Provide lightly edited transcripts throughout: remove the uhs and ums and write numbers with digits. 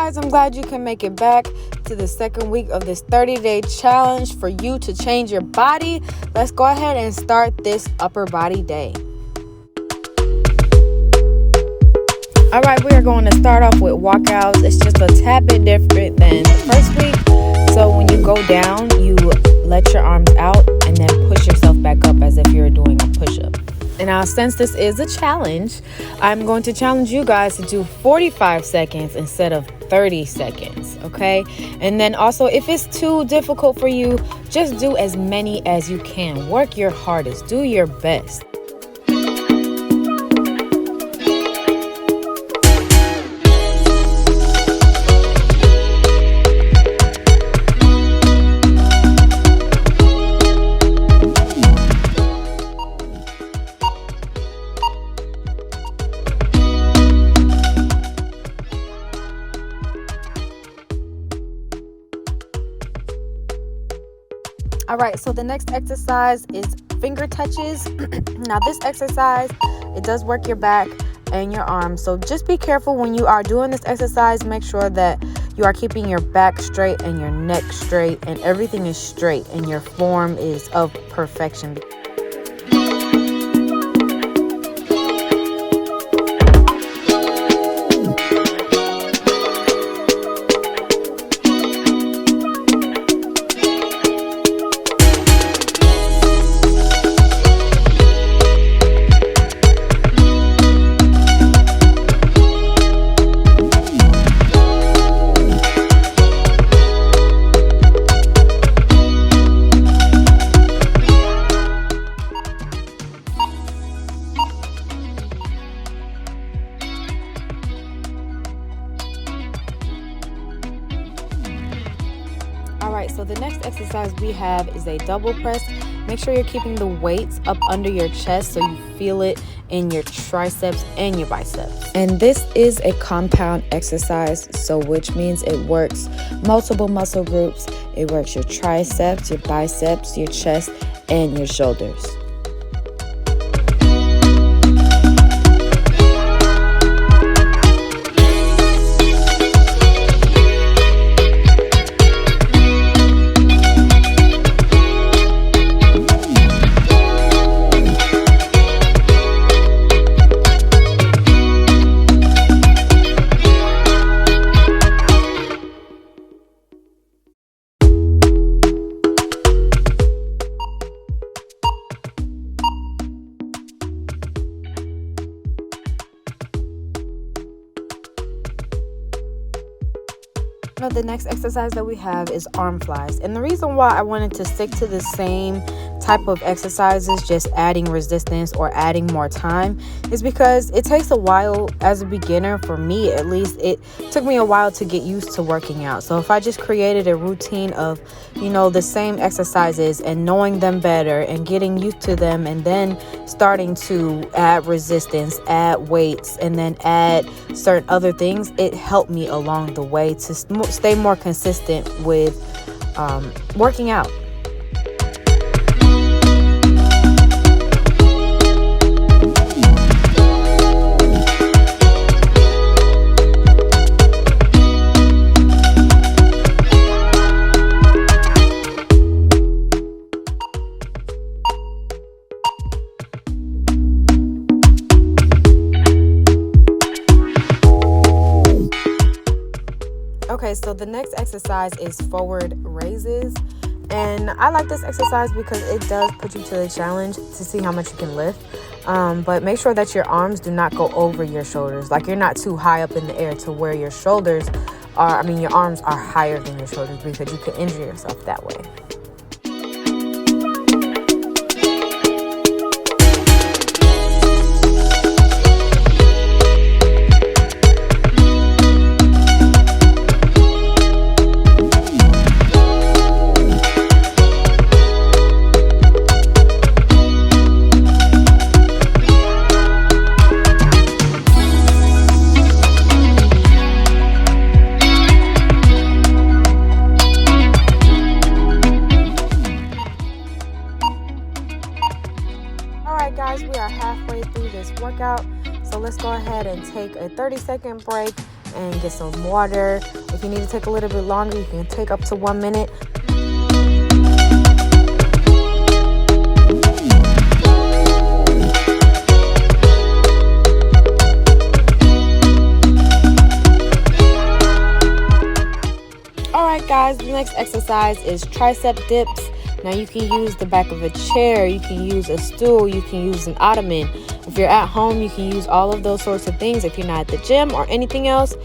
guys, I'm glad you can make it back to the second week of this 30-day challenge for you to change your body. Let's go ahead and start this upper body day. All right, we are going to start off with walkouts. It's just a tad bit different than the first week. So when you go down, you let your arms out and then push yourself back up as if you're doing a push-up. And now, since this is a challenge, I'm going to challenge you guys to do 45 seconds instead of 30 seconds, okay? And then also, if it's too difficult for you, just do as many as you can. Work your hardest. Do your best. All right, so the next exercise is finger touches. Now this exercise, it does work your back and your arms. So just be careful when you are doing this exercise. Make sure that you are keeping your back straight and your neck straight and everything is straight and your form is of perfection. Alright, so the next exercise we have is a double press. Make sure you're keeping the weights up under your chest so you feel it in your triceps and your biceps. And this is a compound exercise, so which means it works multiple muscle groups. It works your triceps, your biceps, your chest, and your shoulders. The next exercise that we have is arm flies, and the reason why I wanted to stick to the same type of exercises, just adding resistance or adding more time, is because it takes a while as a beginner. For me at least, it took me a while to get used to working out. So if I just created a routine of the same exercises and knowing them better and getting used to them, and then starting to add resistance, add weights, and then add certain other things, it helped me along the way to stay more consistent with working out. Okay, so the next exercise is forward raises, and I like this exercise because it does put you to the challenge to see how much you can lift, but make sure that your arms do not go over your shoulders. Like, you're not too high up in the air to where your shoulders are, your arms are higher than your shoulders, because you could injure yourself that way. Guys, we are halfway through this workout, so let's go ahead and take a 30-second break and get some water. If you need to take a little bit longer, you can take up to 1 minute. Alright guys, the next exercise is tricep dips. Now you can use the back of a chair, you can use a stool, you can use an ottoman. If you're at home, you can use all of those sorts of things if you're not at the gym or anything else.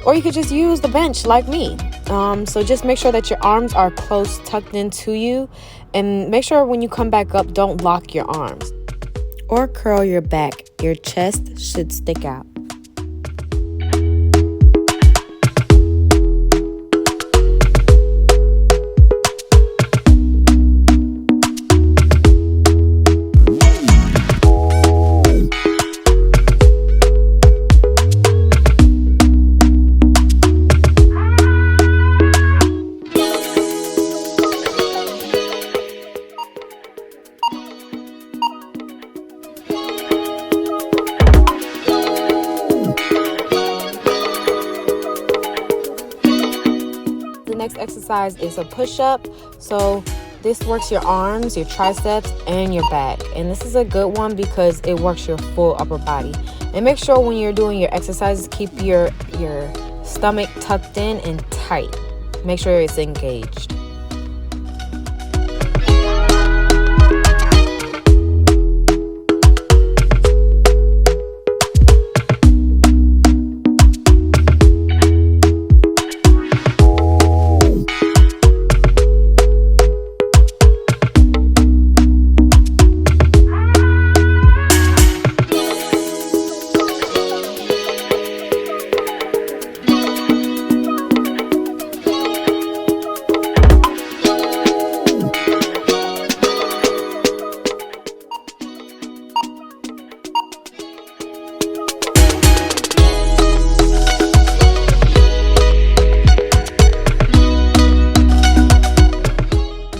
Or you could just use the bench like me. So just make sure that your arms are close tucked into you. And make sure when you come back up, don't lock your arms. Or curl your back. Your chest should stick out. Next exercise is a push-up. So this works your arms, your triceps, and your back. And this is a good one because it works your full upper body. And make sure when you're doing your exercises, keep your stomach tucked in and tight. Make sure it's engaged.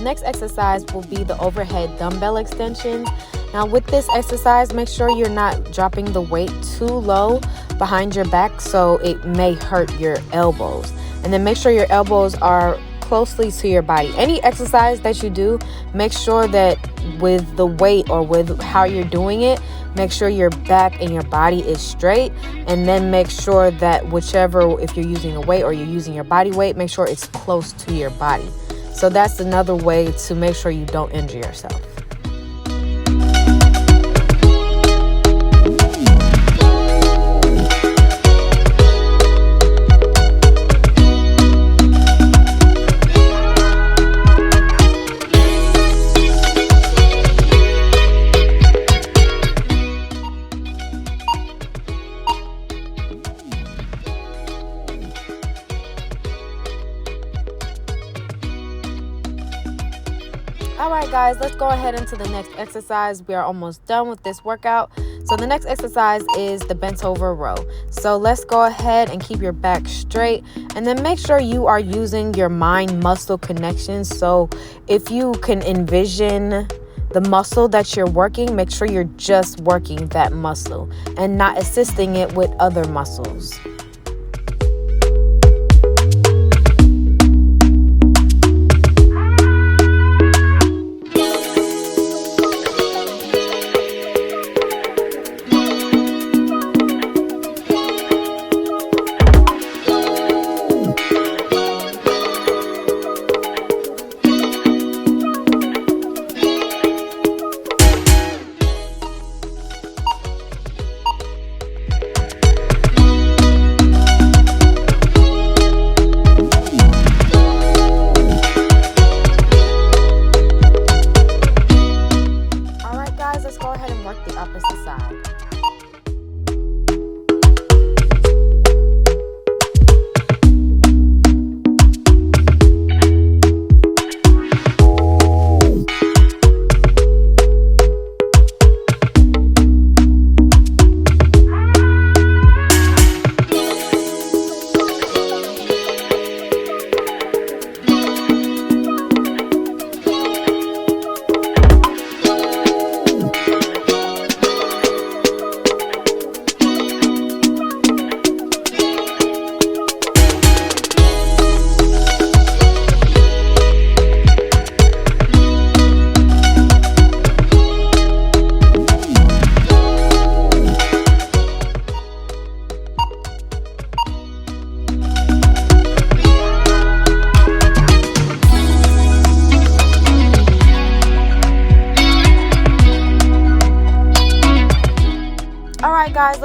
Next exercise will be the overhead dumbbell extensions. Now with this exercise, make sure you're not dropping the weight too low behind your back, so it may hurt your elbows. And then make sure your elbows are closely to your body. Any exercise that you do, make sure that with the weight or with how you're doing it, make sure your back and your body is straight. And then make sure that whichever, if you're using a weight or you're using your body weight, make sure it's close to your body. So that's another way to make sure you don't injure yourself. Alright guys, let's go ahead into the next exercise. We are almost done with this workout. So the next exercise is the bent over row. So let's go ahead and keep your back straight, and then make sure you are using your mind muscle connections. So if you can envision the muscle that you're working, make sure you're just working that muscle and not assisting it with other muscles.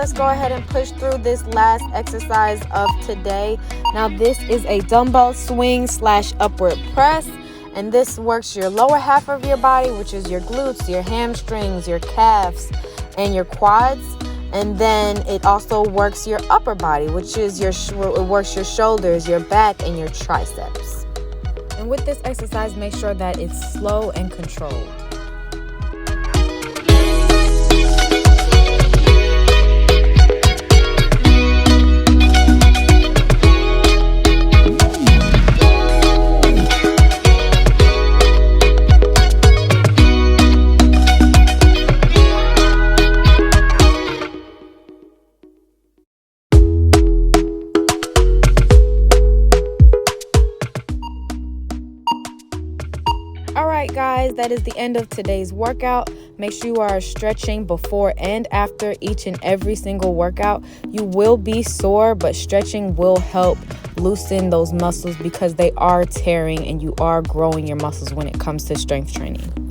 let's go ahead and push through this last exercise of today. Now this is a dumbbell swing / upward press, and this works your lower half of your body, which is your glutes, your hamstrings, your calves, and your quads. And then it also works your upper body, which is it works your shoulders, your back, and your triceps. And with this exercise, make sure that it's slow and controlled. Alright guys, that is the end of today's workout. Make sure you are stretching before and after each and every single workout. You will be sore, but stretching will help loosen those muscles because they are tearing and you are growing your muscles when it comes to strength training.